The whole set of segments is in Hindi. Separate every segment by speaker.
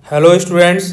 Speaker 1: Hello students.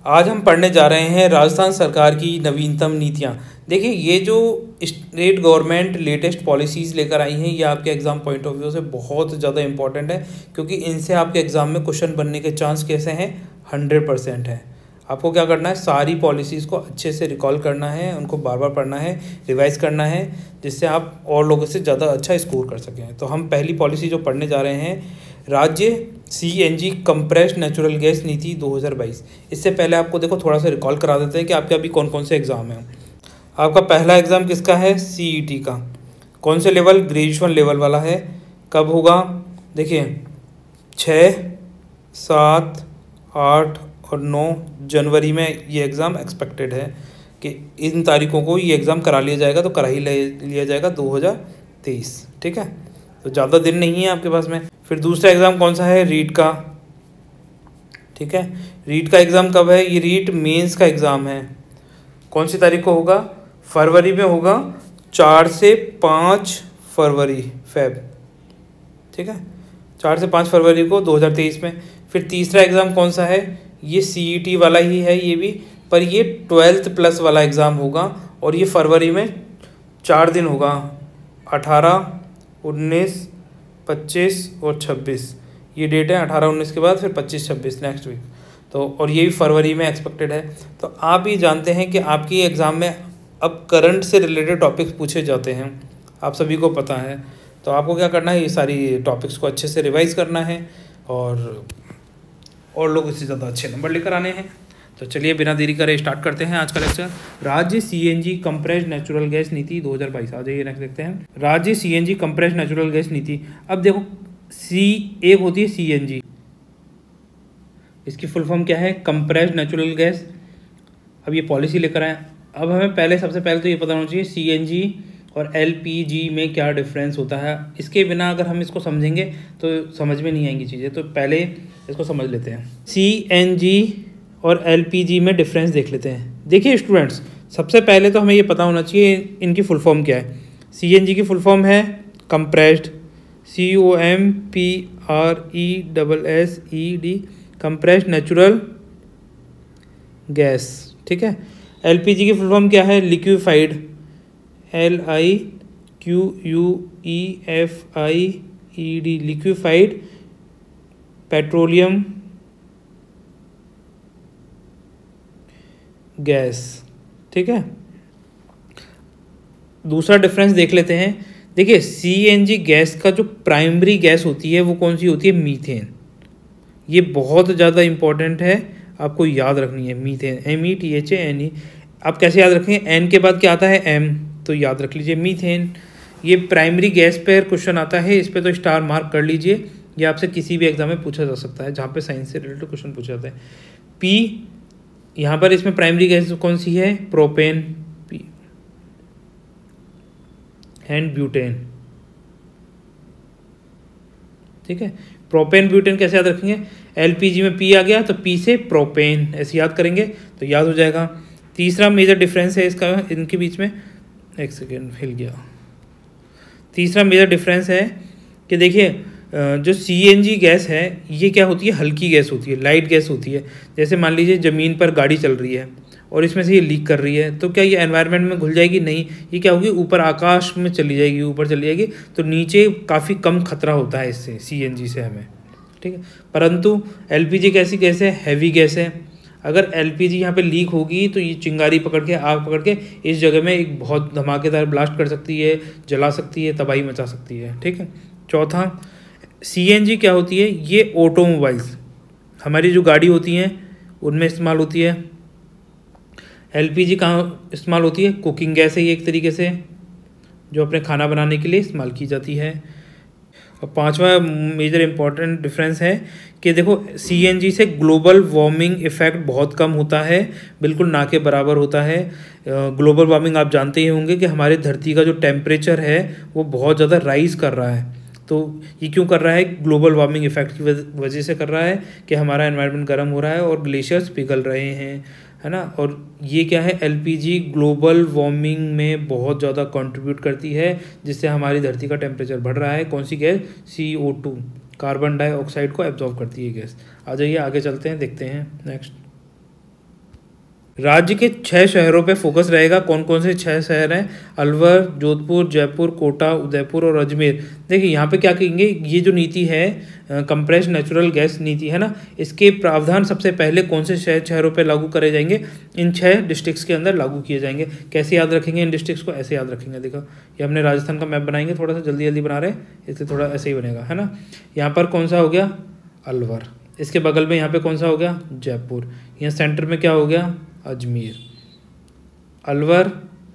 Speaker 1: आज हम पढ़ने जा रहे हैं राजस्थान सरकार की नवीनतम नीतियाँ। देखिए, ये जो स्टेट गवर्नमेंट लेटेस्ट पॉलिसीज़ लेकर आई हैं, ये आपके एग्ज़ाम पॉइंट ऑफ व्यू से बहुत ज़्यादा इंपॉर्टेंट है, क्योंकि इनसे आपके एग्ज़ाम में क्वेश्चन बनने के चांस कैसे हैं, 100% है। आपको क्या करना है, सारी पॉलिसीज़ को अच्छे से रिकॉल करना है, उनको बार बार पढ़ना है, रिवाइज़ करना है, जिससे आप और लोगों से ज़्यादा अच्छा स्कोर कर सकें। तो हम पहली पॉलिसी जो पढ़ने जा रहे हैं, राज्य CNG कंप्रेस्ड नेचुरल गैस नीति 2022। इससे पहले आपको देखो थोड़ा सा रिकॉल करा देते हैं कि आपके अभी कौन कौन से एग्ज़ाम हैं। आपका पहला एग्ज़ाम किसका है? CET का। कौन से लेवल? ग्रेजुएशन लेवल वाला है। कब होगा? देखिए 6, 7, 8 और 9 जनवरी में ये एग्ज़ाम एक्सपेक्टेड है कि इन तारीखों को ये एग्ज़ाम करा लिया जाएगा। तो करा ही लिया जाएगा 2023। ठीक है, तो ज़्यादा दिन नहीं है आपके पास में। फिर दूसरा एग्ज़ाम कौन सा है? रीट का। ठीक है, रीट का एग्ज़ाम कब है? ये रीट मेंस का एग्ज़ाम है। कौन सी तारीख को होगा? फरवरी में होगा, 4 से 5 फरवरी फेब। ठीक है, 4 से 5 फरवरी को 2023 में। फिर तीसरा एग्ज़ाम कौन सा है? ये CET वाला ही है ये भी, पर ये 12th प्लस वाला एग्ज़ाम होगा और ये फरवरी में 4 दिन होगा, 18, 19, 25 और 26। ये डेट है, 18-19 के बाद फिर 25-26 नेक्स्ट वीक। तो और ये भी फरवरी में एक्सपेक्टेड है। तो आप ही जानते हैं कि आपकी एग्ज़ाम में अब करंट से रिलेटेड टॉपिक्स पूछे जाते हैं, आप सभी को पता है। तो आपको क्या करना है, ये सारी टॉपिक्स को अच्छे से रिवाइज़ करना है और लोग इससे ज़्यादा अच्छे नंबर लेकर आने हैं। तो चलिए बिना देरी करे स्टार्ट करते हैं आज का लेक्चर। राज्य CNG कंप्रेस्ड नेचुरल गैस नीति 2022। आ जाइए नेक्स्ट देखते हैं। राज्य CNG कंप्रेस्ड नेचुरल गैस नीति। अब देखो, एक होती है CNG, इसकी फुल फॉर्म क्या है? Compressed natural gas. अब ये पॉलिसी लेकर आए। अब हमें सबसे पहले तो ये पता होना चाहिए CNG और LPG में क्या डिफरेंस होता है। इसके बिना अगर हम इसको समझेंगे तो समझ में नहीं आएंगी चीज़ें। तो पहले इसको समझ लेते हैं। CNG और LPG में डिफरेंस देख लेते हैं। देखिए स्टूडेंट्स, सबसे पहले तो हमें ये पता होना चाहिए इनकी फुल फॉर्म क्या है। CNG की फुल फॉर्म है compressed, COMPRESSED, compressed natural gas. ठीक है, LPG की फुल फॉर्म क्या है? Liquefied, LIQUEFIED, liquefied petroleum gas. ठीक है, दूसरा डिफरेंस देख लेते हैं। देखिए, CNG गैस का जो प्राइमरी गैस होती है वो कौन सी होती है? मीथेन। ये बहुत ज़्यादा इंपॉर्टेंट है, आपको याद रखनी है। Methane, METHANE। आप कैसे याद रखेंगे? N के बाद क्या आता है? M, तो याद रख लीजिए मीथेन। ये प्राइमरी गैस पर क्वेश्चन आता है, इस पर तो स्टार मार्क कर लीजिए। ये आपसे किसी भी एग्जाम में पूछा जा सकता है जहाँ पे साइंस से रिलेटेड क्वेश्चन पूछा जाता है। P, यहाँ पर इसमें प्राइमरी गैस कौन सी है? Propane, P and butane. ठीक है, प्रोपेन ब्यूटेन कैसे याद रखेंगे? LPG में P आ गया तो P से प्रोपेन, ऐसे याद करेंगे तो याद हो जाएगा। तीसरा मेजर डिफरेंस है इसका, इनके बीच में, एक सेकेंड हिल गया। तीसरा मेजर डिफरेंस है कि देखिए, जो CNG गैस है ये क्या होती है? हल्की गैस होती है, लाइट गैस होती है। जैसे मान लीजिए ज़मीन पर गाड़ी चल रही है और इसमें से ये लीक कर रही है, तो क्या ये एनवायरनमेंट में घुल जाएगी? नहीं, ये क्या होगी? ऊपर आकाश में चली जाएगी, ऊपर चली जाएगी। तो नीचे काफ़ी कम खतरा होता है इससे, CNG से हमें। ठीक है, परंतु LPG कैसी गैस है? हैवी गैस है। अगर LPG यहाँ पे लीक होगी तो ये चिंगारी पकड़ के, आग पकड़ के इस जगह में एक बहुत धमाकेदार ब्लास्ट कर सकती है, जला सकती है, तबाही मचा सकती है। ठीक है, चौथा, CNG क्या होती है? ये ऑटोमोबाइल्स, हमारी जो गाड़ी होती हैं उनमें इस्तेमाल होती है। LPG कहाँ इस्तेमाल होती है? कुकिंग गैस है ये एक तरीके से, जो अपने खाना बनाने के लिए इस्तेमाल की जाती है। और पांचवा मेजर इम्पॉर्टेंट डिफरेंस है कि देखो, CNG से ग्लोबल वार्मिंग इफ़ेक्ट बहुत कम होता है, बिल्कुल ना के बराबर होता है। ग्लोबल वार्मिंग आप जानते ही होंगे कि हमारे धरती का जो टेम्परेचर है वो बहुत ज़्यादा राइज़ कर रहा है। तो ये क्यों कर रहा है? ग्लोबल वार्मिंग इफेक्ट की वजह से कर रहा है कि हमारा एनवायरनमेंट गर्म हो रहा है और ग्लेशियर्स पिघल रहे हैं, है ना। और ये क्या है? LPG ग्लोबल वार्मिंग में बहुत ज़्यादा कंट्रीब्यूट करती है, जिससे हमारी धरती का टेम्परेचर बढ़ रहा है। कौन सी गैस? CO2, कार्बन डाइऑक्साइड को एब्जॉर्ब करती है गैस। आ जाइए आगे चलते हैं, देखते हैं नेक्स्ट। राज्य के 6 शहरों पे फोकस रहेगा। कौन कौन से 6 शहर हैं? अलवर, जोधपुर, जयपुर, कोटा, उदयपुर और अजमेर। देखिए यहाँ पे क्या कहेंगे, ये जो नीति है कंप्रेस्ड नेचुरल गैस नीति है ना, इसके प्रावधान सबसे पहले कौन से शहरों पे लागू करे जाएंगे? इन 6 डिस्ट्रिक्ट्स के अंदर लागू किए जाएंगे। कैसे याद रखेंगे इन डिस्ट्रिक्ट्स को? ऐसे याद रखेंगे। देखो ये हमने राजस्थान का मैप बनाएंगे, थोड़ा सा जल्दी जल्दी बना रहे हैं इसलिए थोड़ा ऐसे ही बनेगा, है ना। यहाँ पर कौन सा हो गया? अलवर। इसके बगल में यहाँ पे कौन सा हो गया? जयपुर। यहाँ सेंटर में क्या हो गया? अजमेर। अलवर,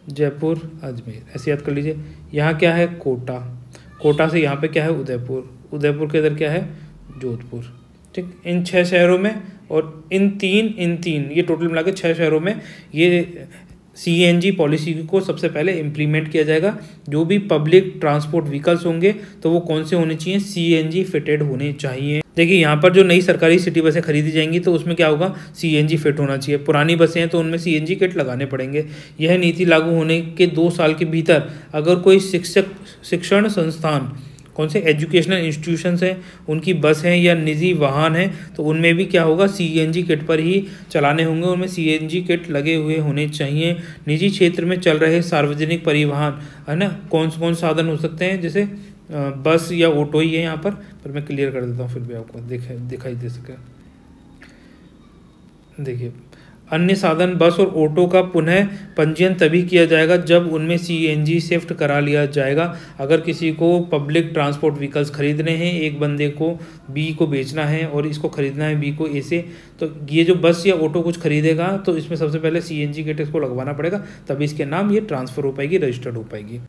Speaker 1: जयपुर, अजमेर, ऐसे याद कर लीजिए। यहाँ क्या है? कोटा। कोटा से यहाँ पे क्या है? उदयपुर। उदयपुर के इधर क्या है? जोधपुर। ठीक, इन 6 शहरों में और इन तीन ये टोटल मिला के 6 शहरों में ये CNG पॉलिसी को सबसे पहले इम्प्लीमेंट किया जाएगा। जो भी पब्लिक ट्रांसपोर्ट व्हीकल्स होंगे तो वो कौन से होने चाहिए? CNG फिटेड होने चाहिए। देखिए यहाँ पर जो नई सरकारी सिटी बसें खरीदी जाएंगी तो उसमें क्या होगा? CNG फिट होना चाहिए। पुरानी बसें हैं तो उनमें CNG किट लगाने पड़ेंगे। यह नीति लागू होने के 2 साल के भीतर अगर कोई शिक्षण संस्थान, कौन से एजुकेशनल इंस्टीट्यूशंस हैं, उनकी बस हैं या निजी वाहन हैं तो उनमें भी क्या होगा? CNG किट पर ही चलाने होंगे, उनमें CNG किट लगे हुए होने चाहिए। निजी क्षेत्र में चल रहे सार्वजनिक परिवहन है ना, कौन साधन हो सकते हैं? जैसे बस या ऑटो ही है यहाँ पर मैं क्लियर कर देता हूँ फिर भी आपको दिखाई दे सके। देखिए अन्य साधन बस और ऑटो का पुनः पंजीयन तभी किया जाएगा जब उनमें CNG शिफ्ट करा लिया जाएगा। अगर किसी को पब्लिक ट्रांसपोर्ट व्हीकल्स खरीदने हैं, एक बंदे को B को बेचना है और इसको खरीदना है B को A से, तो ये जो बस या ऑटो कुछ खरीदेगा तो इसमें सबसे पहले CNG किट इसको लगवाना पड़ेगा, तभी इसके नाम ये ट्रांसफ़र हो पाएगी, रजिस्टर्ड हो पाएगी।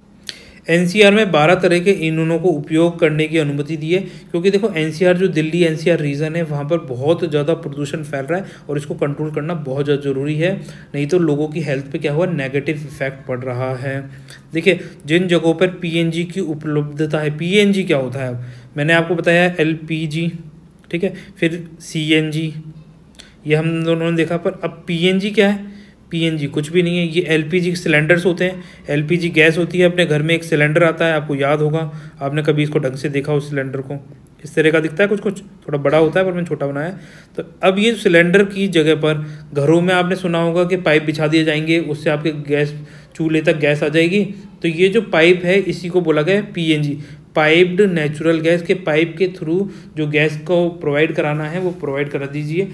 Speaker 1: NCR में 12 तरह के ईंधनों को उपयोग करने की अनुमति दी है, क्योंकि देखो NCR जो दिल्ली NCR रीजन है वहाँ पर बहुत ज़्यादा प्रदूषण फैल रहा है और इसको कंट्रोल करना बहुत ज़्यादा ज़रूरी है, नहीं तो लोगों की हेल्थ पे क्या हुआ? नेगेटिव इफेक्ट पड़ रहा है। देखिए जिन जगहों पर PNG की उपलब्धता है, PNG क्या होता है मैंने आपको बताया, LPG, ठीक है, फिर CNG, ये हम दोनों ने देखा, पर अब PNG क्या है? PNG कुछ भी नहीं है, ये LPG सिलेंडर्स होते हैं। LPG गैस होती है, अपने घर में एक सिलेंडर आता है, आपको याद होगा, आपने कभी इसको ढंग से देखा उस सिलेंडर को? इस तरह का दिखता है, कुछ थोड़ा बड़ा होता है पर मैंने छोटा बनाया है। तो अब ये सिलेंडर की जगह पर घरों में आपने सुना होगा कि पाइप बिछा दिए जाएंगे, उससे आपके गैस चूल्हे तक गैस आ जाएगी। तो ये जो पाइप है इसी को बोला गया है PNG, पाइप्ड नेचुरल गैस। के पाइप के थ्रू जो गैस को प्रोवाइड कराना है वो प्रोवाइड करा दीजिए,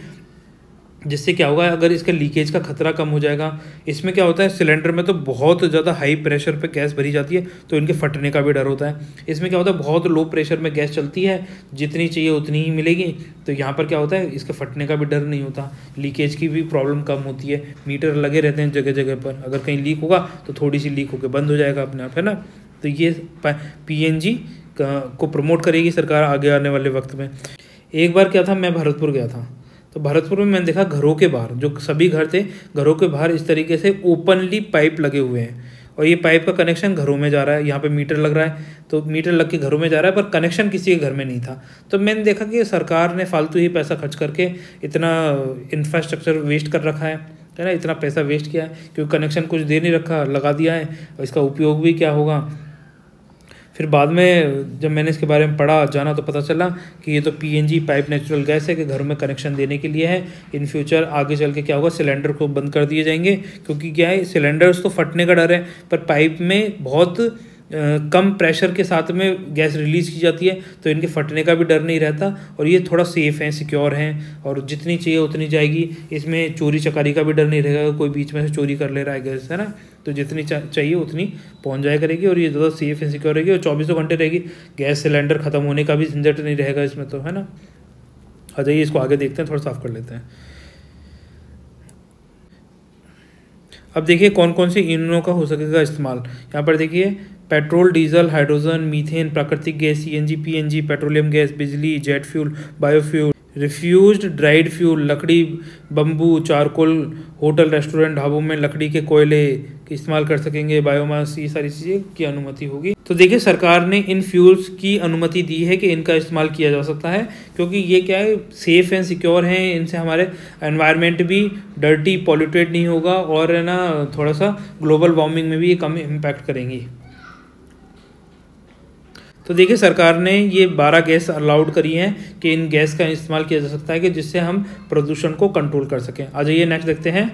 Speaker 1: जिससे क्या होगा? अगर इसके लीकेज का खतरा कम हो जाएगा। इसमें क्या होता है, सिलेंडर में तो बहुत ज़्यादा हाई प्रेशर पे गैस भरी जाती है तो इनके फटने का भी डर होता है। इसमें क्या होता है, बहुत लो प्रेशर में गैस चलती है, जितनी चाहिए उतनी ही मिलेगी। तो यहाँ पर क्या होता है, इसके फटने का भी डर नहीं होता, लीकेज की भी प्रॉब्लम कम होती है। मीटर लगे रहते हैं जगह जगह पर, अगर कहीं लीक होगा तो थोड़ी सी लीक होकर बंद हो जाएगा अपने आप, है ना। तो ये PNG को प्रमोट करेगी सरकार आगे आने वाले वक्त में। एक बार क्या था, मैं भरतपुर गया था, तो भरतपुर में मैंने देखा घरों के बाहर, जो सभी घर थे, घरों के बाहर इस तरीके से ओपनली पाइप लगे हुए हैं और ये पाइप का कनेक्शन घरों में जा रहा है। यहाँ पे मीटर लग रहा है तो मीटर लग के घरों में जा रहा है, पर कनेक्शन किसी के घर में नहीं था। तो मैंने देखा कि सरकार ने फालतू ही पैसा खर्च करके इतना इंफ्रास्ट्रक्चर वेस्ट कर रखा है ना, इतना पैसा वेस्ट किया है, क्योंकि कनेक्शन कुछ दे नहीं रखा, लगा दिया है, और इसका उपयोग भी क्या होगा। फिर बाद में जब मैंने इसके बारे में पढ़ा, जाना, तो पता चला कि ये तो PNG पाइप नेचुरल गैस है कि घरों में कनेक्शन देने के लिए है। इन फ्यूचर आगे चल के क्या होगा, सिलेंडर को बंद कर दिए जाएंगे, क्योंकि क्या है, सिलेंडर्स तो फटने का डर है, पर पाइप में बहुत कम प्रेशर के साथ में गैस रिलीज़ की जाती है तो इनके फटने का भी डर नहीं रहता और ये थोड़ा सेफ़ हैं, सिक्योर हैं और जितनी चाहिए उतनी जाएगी। इसमें चोरी चकारी का भी डर नहीं रहेगा, कोई बीच में से चोरी कर ले रहा है गैस, है ना। तो जितनी चाहिए उतनी पहुंच जाया करेगी और ये ज़्यादा सेफ़ एंड सिक्योर रहेगी और 24 घंटे रहेगी। गैस सिलेंडर ख़त्म होने का भी झंझट नहीं रहेगा इसमें, तो है ना। आ जाइए इसको आगे देखते हैं, थोड़ा साफ कर लेते हैं। अब देखिए कौन कौन से ईंधनों का हो सकेगा इस्तेमाल। यहाँ पर देखिए पेट्रोल, डीजल, हाइड्रोजन, मीथेन, प्राकृतिक gas, CNG, PNG, petroleum gas, बिजली, jet fuel, biofuel, refused derived fuel, लकड़ी, बम्बू, चारकोल, होटल रेस्टोरेंट ढाबों में लकड़ी के कोयले के इस्तेमाल कर सकेंगे, बायोमास, ये सारी चीज़ें की अनुमति होगी। तो देखिए सरकार ने इन फ्यूल्स की अनुमति दी है कि इनका इस्तेमाल किया जा सकता है, क्योंकि ये क्या है, सेफ़ एंड सिक्योर हैं, इनसे हमारे एनवायरनमेंट भी डर्टी पॉल्यूटेड नहीं होगा और है ना थोड़ा सा ग्लोबल वार्मिंग में भी ये कम इम्पैक्ट करेंगी। तो देखिए सरकार ने ये 12 गैस अलाउड करी हैं कि इन गैस का इस्तेमाल किया जा सकता है कि जिससे हम प्रदूषण को कंट्रोल कर सकें। आ जाइए नेक्स्ट देखते हैं।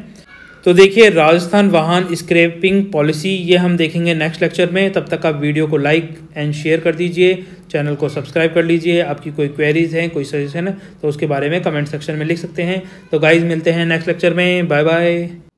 Speaker 1: तो देखिए राजस्थान वाहन स्क्रैपिंग पॉलिसी ये हम देखेंगे नेक्स्ट लेक्चर में। तब तक आप वीडियो को लाइक एंड शेयर कर दीजिए, चैनल को सब्सक्राइब कर लीजिए। आपकी कोई क्वेरीज हैं, कोई सजेशन है तो उसके बारे में कमेंट सेक्शन में लिख सकते हैं। तो गाइज मिलते हैं नेक्स्ट लेक्चर में। Bye bye.